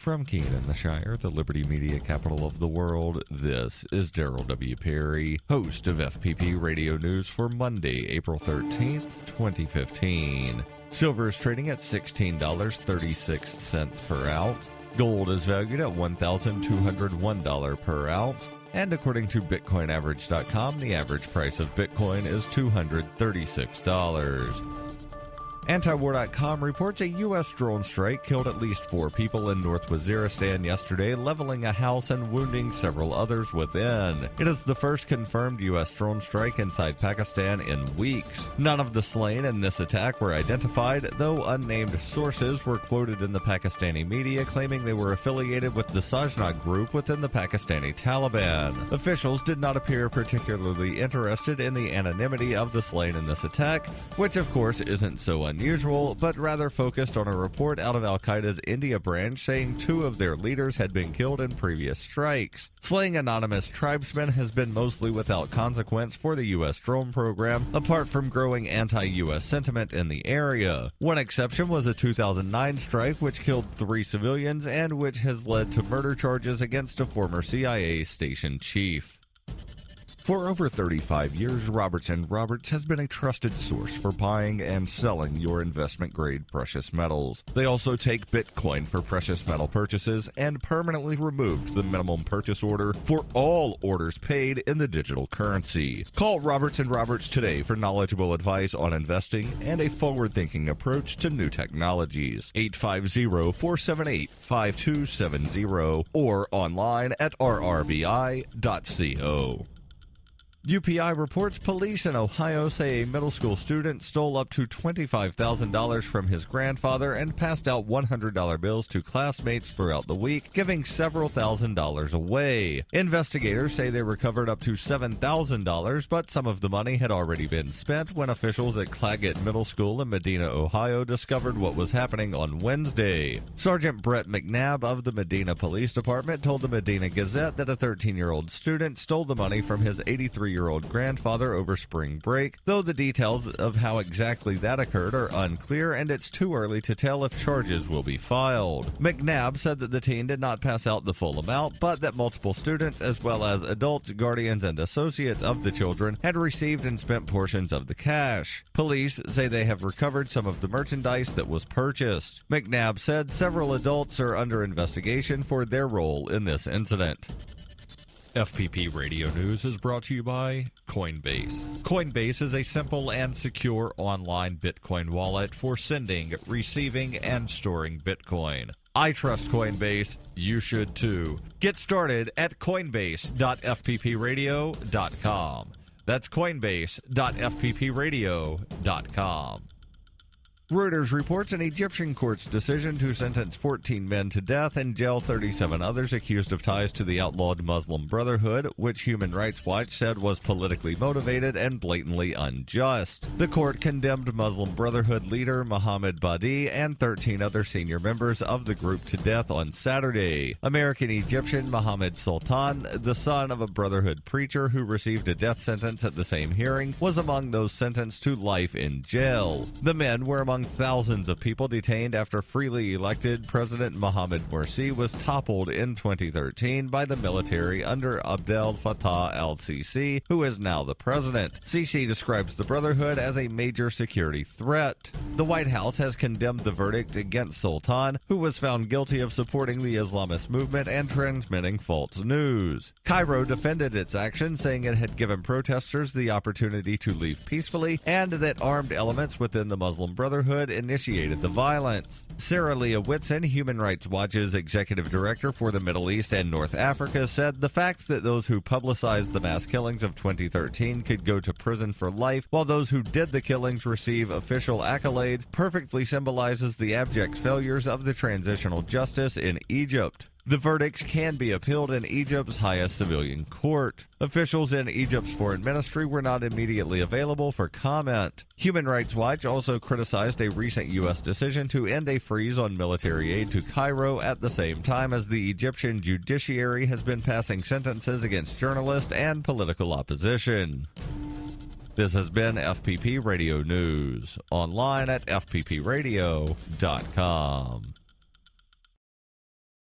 From Keene in the Shire, the Liberty Media capital of the world, this is Daryl W. Perry, host of FPP Radio News for Monday, April 13th, 2015. Silver is trading at $16.36 per ounce. Gold is valued at $1,201 per ounce. And according to BitcoinAverage.com, the average price of Bitcoin is $236. Antiwar.com reports a U.S. drone strike killed at least 4 people in North Waziristan yesterday, leveling a house and wounding several others within. It is the first confirmed U.S. drone strike inside Pakistan in weeks. None of the slain in this attack were identified, though unnamed sources were quoted in the Pakistani media claiming they were affiliated with the Sajna group within the Pakistani Taliban. Officials did not appear particularly interested in the anonymity of the slain in this attack, which of course isn't so unusual, but rather focused on a report out of Al-Qaeda's India branch saying 2 of their leaders had been killed in previous strikes. Slaying anonymous tribesmen has been mostly without consequence for the U.S. drone program, apart from growing anti-U.S. sentiment in the area. One exception was a 2009 strike which killed 3 civilians and which has led to murder charges against a former CIA station chief. For over 35 years, Robertson Roberts has been a trusted source for buying and selling your investment-grade precious metals. They also take Bitcoin for precious metal purchases and permanently removed the minimum purchase order for all orders paid in the digital currency. Call Robertson Roberts today for knowledgeable advice on investing and a forward-thinking approach to new technologies. 850-478-5270 or online at rrbi.co. UPI reports police in Ohio say a middle school student stole up to $25,000 from his grandfather and passed out $100 bills to classmates throughout the week, giving several $1,000s away. Investigators say they recovered up to $7,000, but some of the money had already been spent when officials at Claggett Middle School in Medina, Ohio discovered what was happening on Wednesday. Sergeant Brett McNabb of the Medina Police Department told the Medina Gazette that a 13-year-old student stole the money from his 83-year-old grandfather over spring break, though the details of how exactly that occurred are unclear and it's too early to tell if charges will be filed. McNabb said that the teen did not pass out the full amount, but that multiple students, as well as adults, guardians, and associates of the children, had received and spent portions of the cash. Police say they have recovered some of the merchandise that was purchased. McNabb said several adults are under investigation for their role in this incident. FPP Radio News is brought to you by Coinbase. Coinbase is a simple and secure online Bitcoin wallet for sending, receiving, and storing Bitcoin. I trust Coinbase. You should too. Get started at coinbase.fppradio.com. That's coinbase.fppradio.com. Reuters reports an Egyptian court's decision to sentence 14 men to death and jail 37 others accused of ties to the outlawed Muslim Brotherhood, which Human Rights Watch said was politically motivated and blatantly unjust. The court condemned Muslim Brotherhood leader Mohammed Badi and 13 other senior members of the group to death on Saturday. American-Egyptian Mohammed Sultan, the son of a Brotherhood preacher who received a death sentence at the same hearing, was among those sentenced to life in jail. The men were among thousands of people detained after freely elected President Mohamed Morsi was toppled in 2013 by the military under Abdel Fattah al-Sisi, who is now the president. Sisi describes the Brotherhood as a major security threat. The White House has condemned the verdict against Sultan, who was found guilty of supporting the Islamist movement and transmitting false news. Cairo defended its action, saying it had given protesters the opportunity to leave peacefully and that armed elements within the Muslim Brotherhood initiated the violence. Sarah Leah Whitson, Human Rights Watch's executive director for the Middle East and North Africa, said the fact that those who publicized the mass killings of 2013 could go to prison for life, while those who did the killings receive official accolades, perfectly symbolizes the abject failures of the transitional justice in Egypt. The verdicts can be appealed in Egypt's highest civilian court. Officials in Egypt's foreign ministry were not immediately available for comment. Human Rights Watch also criticized a recent U.S. decision to end a freeze on military aid to Cairo at the same time as the Egyptian judiciary has been passing sentences against journalists and political opposition. This has been FPP Radio News, online at fppradio.com.